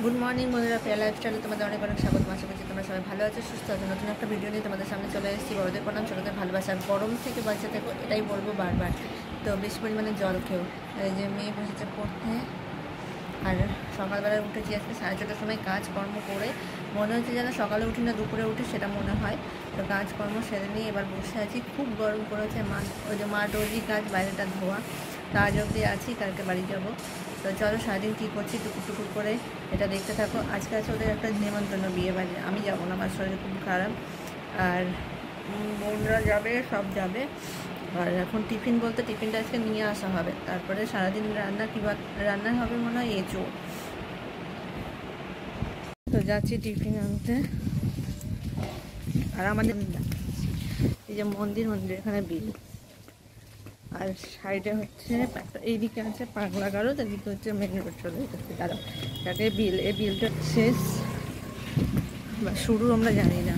Good morning বন্ধুরা, প্রিয়া লাইফস্টাইলে তোমাদের অনেক অনেক স্বাগত। আশা করছি তোমরা সবাই ভালো আছো, সুস্থ আছো। নতুন একটা ভিডিও নিয়ে তোমাদের সামনে চলে এসেছি। বড়দের প্রণাম, ছোটোদের ভালোবাসা। গরম থেকে বাঁচতে থেকো, এটাই বলবো বারবার। তো বেশি পরিমাণে জল খেও। এই যে মেয়ে বসেছে পড়তে, আর সকালবেলায় উঠেছি আজকে 4:30টার সময়। কাজকর্ম করে মনে হচ্ছে যেন সকালে উঠি না দুপুরে উঠি, সেটা মনে হয়। তো কাজকর্ম সেরে নিয়ে এবার বসে আছি। খুব গরম পড়েছে। ওই যে মাঠ রোজই কাজ, বাইরেটা ধোয়া। কাজ অবধি আছি, কালকে বাড়ি যাবো। তো চলো সারাদিন কী করছি টুকুর টুকুর করে এটা দেখতে থাকো। আজকে আছে ওদের একটা নেমন্তন্ন, বিয়ে বাড়ি। আমি যাবো না, আমার শরীর খুব খারাপ। আর বোনরা যাবে, সব যাবে। আর এখন টিফিন বলতে টিফিনটা আজকে নিয়ে আসা হবে। তারপরে সারাদিন রান্না রান্না হবে মনে হয় এঁচোড়। তো যাচ্ছি টিফিন আনতে। আর আমাদের এই যে মন্দির এখানে বিল। আর সাইডে হচ্ছে এইদিকে আছে পাগলা গারো, এদিকে হচ্ছে মেন রোড চলে যাচ্ছে। দাঁড়াও, যাকে বিল, এই বিলটা শেষ বা শুরু আমরা জানি না,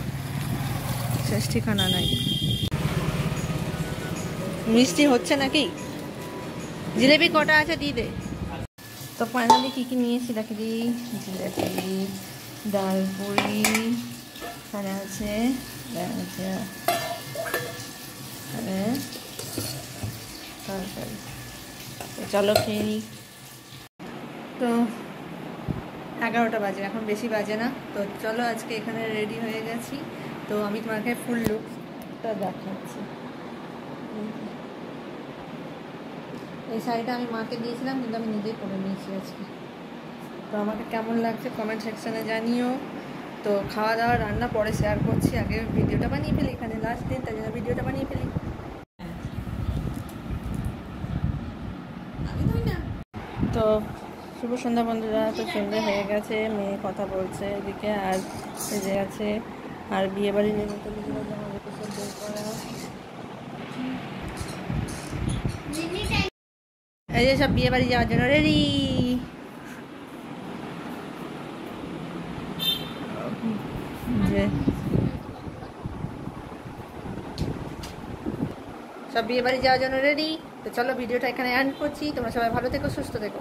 শেষ ঠিকানা নাই। মিষ্টি হচ্ছে নাকি? জিলেবি কটা আছে দিয়ে দে। তো ফাইনালি কী কী নিয়েছি দেখে দিই। জিলেবি, ডালপুরি, এখানে আছে তরকারি। চলো খেয়ে নিই। তো 11টা বাজে, এখন বেশি বাজে না। তো চলো আজকে এখানে রেডি হয়ে গেছি। তো আমি তোমাকে ফুল লুকটা দেখাচ্ছি। এই শাড়িটা আমি মাকে দিয়েছিলাম, কিন্তু আমি নিজেই পরে নিয়েছি আজকে। তো আমাকে কেমন লাগছে কমেন্ট সেকশানে জানিও। তো খাওয়া দাওয়া রান্না পরে শেয়ার করছি, আগে ভিডিওটা বানিয়ে ফেলি। এখানে লাস্ট দিন, তাই জন্য ভিডিওটা বানিয়ে ফেলি। তো শুভ সন্ধ্যা বন্ধুরা। তো সন্ধ্যা হয়ে গেছে, মেয়ে কথা বলছে এদিকে, আর যে আছে আর বিয়ে বাড়ির নিমন্ত্রণগুলো আমাদের সব বের করা। এই যে সব বিয়ে বাড়ি যাওয়ার জন্য রেডি। যে সব বিয়ে বাড়ি যাওয়ার জন্য রেডি। তো চলো ভিডিওটা এখানে এন্ড করছি। তোমরা সবাই ভালো থেকো, সুস্থ থেকো।